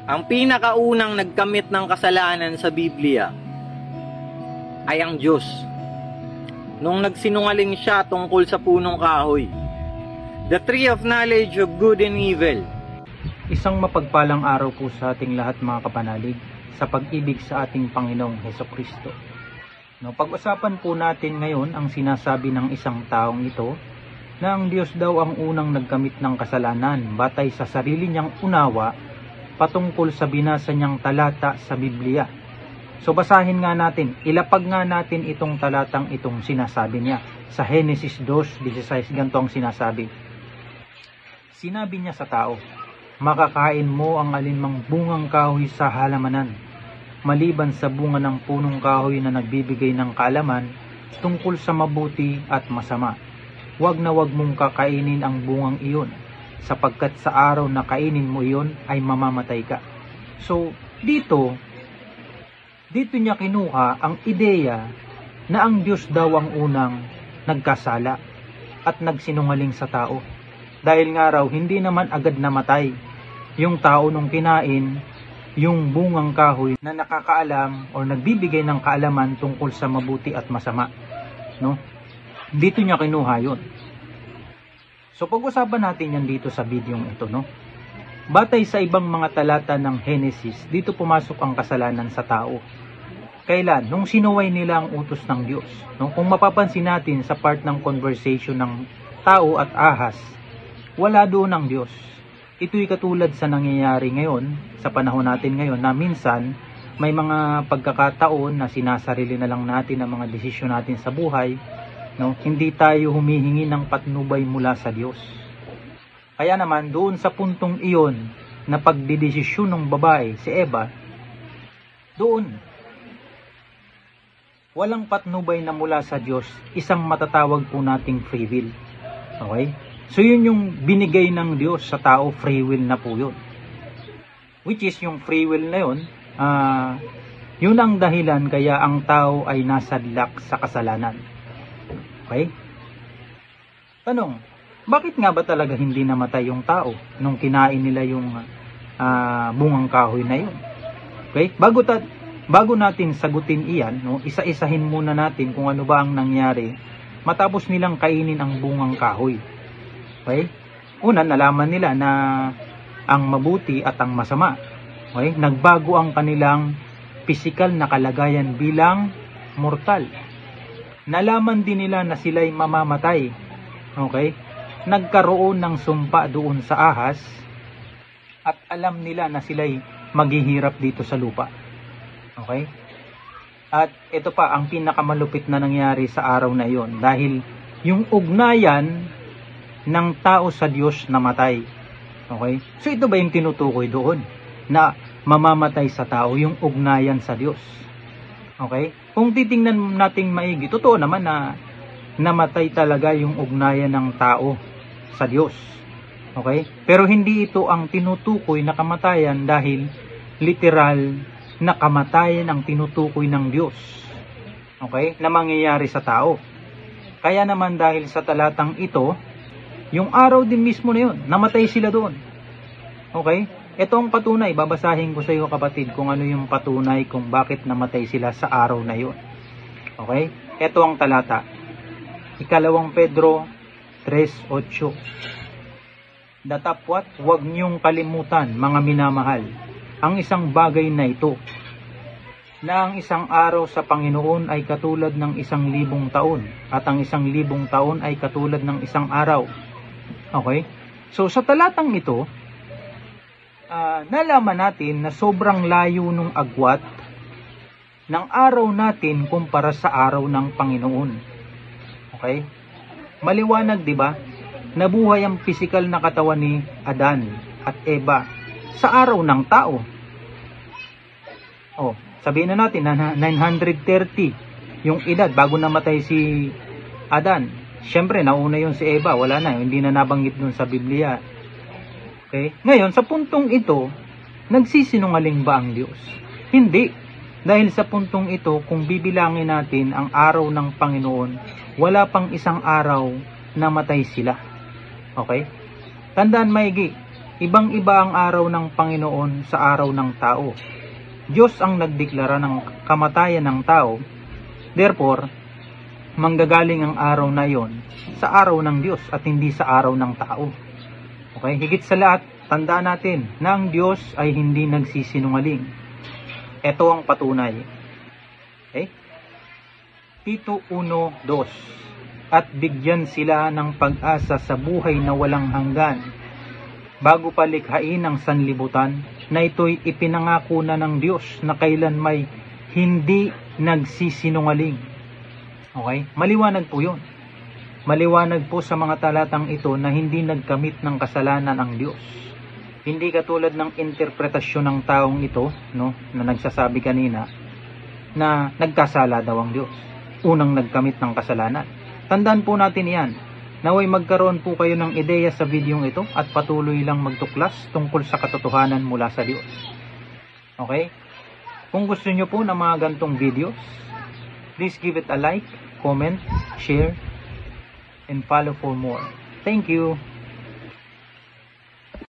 Ang pinakaunang nagkamit ng kasalanan sa Biblia ay ang Diyos. Nung nagsinungaling siya tungkol sa punong kahoy, the tree of knowledge of good and evil. Isang mapagpalang araw po sa ating lahat mga kapanalig sa pag-ibig sa ating Panginoong Hesukristo. No, pag-usapan po natin ngayon ang sinasabi ng isang taong ito na ang Diyos daw ang unang nagkamit ng kasalanan batay sa sarili niyang unawa patungkol sa binasa niyang talata sa Biblia. So basahin nga natin, ilapag nga natin itong talatang itong sinasabi niya. Sa Genesis 2:16, ganito ang sinasabi. Sinabi niya sa tao, makakain mo ang alinmang bungang kahoy sa halamanan, maliban sa bunga ng punong kahoy na nagbibigay ng kaalaman tungkol sa mabuti at masama. Huwag na huwag mong kakainin ang bungang iyon, sapagkat sa araw na kainin mo iyon ay mamamatay ka. So, dito niya kinuha ang ideya na ang Diyos daw ang unang nagkasala at nagsinungaling sa tao. Dahil nga raw, hindi naman agad namatay yung tao nung kinain yung bungang kahoy na nakakaalam o nagbibigay ng kaalaman tungkol sa mabuti at masama. No? Dito niya kinuha yun. So pag-usapan natin yan dito sa video ito, no? Batay sa ibang mga talata ng Genesis, dito pumasok ang kasalanan sa tao. Kailan? Nung sinuway nila ang utos ng Diyos. No? Kung mapapansin natin sa part ng conversation ng tao at ahas, wala doon ang Diyos. Ito'y katulad sa nangyayari ngayon, sa panahon natin ngayon, na minsan may mga pagkakataon na sinasarili na lang natin ang mga desisyon natin sa buhay. No, hindi tayo humihingi ng patnubay mula sa Diyos. Kaya naman doon sa puntong iyon na pagdidesisyon ng babae, si Eva, doon walang patnubay na mula sa Diyos, isang matatawag po nating free will. Okay? So yun yung binigay ng Diyos sa tao, free will na po yun. Which is yung free will na yun, yun ang dahilan kaya ang tao ay nasadlak sa kasalanan. Okay? Tanong, bakit nga ba talaga hindi namatay yung tao nung kinain nila yung bungang kahoy na yun? Okay? Bago natin sagutin iyan, no, isa-isahin muna natin kung ano ba ang nangyari matapos nilang kainin ang bungang kahoy. Okay? Una, nalaman nila na ang mabuti at ang masama. Okay? Nagbago ang kanilang pisikal na kalagayan bilang mortal. Nalaman din nila na sila'y mamamatay. Okay? Nagkaroon ng sumpa doon sa ahas at alam nila na sila'y maghihirap dito sa lupa. Okay? At ito pa ang pinakamalupit na nangyari sa araw na iyon dahil yung ugnayan ng tao sa Diyos namatay. Okay? So ito ba yung tinutukoy doon na mamamatay sa tao, yung ugnayan sa Diyos? Okay? Kung titingnan nating maigi, totoo naman na namatay talaga yung ugnayan ng tao sa Diyos. Okay? Pero hindi ito ang tinutukoy na kamatayan dahil literal na kamatayan ang tinutukoy ng Diyos. Okay? Na mangyayari sa tao. Kaya naman dahil sa talatang ito, yung araw din mismo na yun, namatay sila doon. Okay? Ito ang patunay, babasahin ko sa iyo kapatid kung ano yung patunay kung bakit namatay sila sa araw na yun. Okay? Ito ang talata. 2 Pedro 3:8. Datapwat, huwag niyong kalimutan, mga minamahal, ang isang bagay na ito, na ang isang araw sa Panginoon ay katulad ng 1,000 taon, at ang 1,000 taon ay katulad ng isang araw. Okay? So sa talatang ito, nalaman natin na sobrang layo nung agwat ng araw natin kumpara sa araw ng Panginoon. Okay? Maliwanag, di ba? Nabuhay ang pisikal na katawan ni Adan at Eva sa araw ng tao. Oh, sabihin na natin na 930 yung edad bago namatay si Adan. Siyempre, nauna yun si Eva, wala na, hindi na nabanggit dun sa Biblia. Okay? Ngayon, sa puntong ito, nagsisinungaling ba ang Diyos? Hindi. Dahil sa puntong ito, kung bibilangin natin ang araw ng Panginoon, wala pang isang araw na matay sila. Okay? Tandaan maigi, Ibang-iba ang araw ng Panginoon sa araw ng tao. Diyos ang nagdeklara ng kamatayan ng tao. Therefore, manggagaling ang araw na iyon sa araw ng Diyos at hindi sa araw ng tao. Okay? Higit sa lahat, tandaan natin na ang Diyos ay hindi nagsisinungaling. Ito ang patunay. Okay? Tito 1:2. At bigyan sila ng pag-asa sa buhay na walang hanggan. Bago palikhain ang sanlibutan, na ito'y ipinangako na ng Diyos na kailan may hindi nagsisinungaling. Okay? Maliwanag po yun. Maliwanag po sa mga talatang ito na hindi nagkamit ng kasalanan ang Diyos. Hindi katulad ng interpretasyon ng taong ito, no, na nagsasabi kanina, na nagkasala daw ang Diyos. Unang nagkamit ng kasalanan. Tandaan po natin yan. Naway magkaroon po kayo ng ideya sa videong ito at patuloy lang magtuklas tungkol sa katotohanan mula sa Diyos. Okay? Kung gusto nyo po ng mga gantong videos, please give it a like, comment, share, and follow for more. Thank you!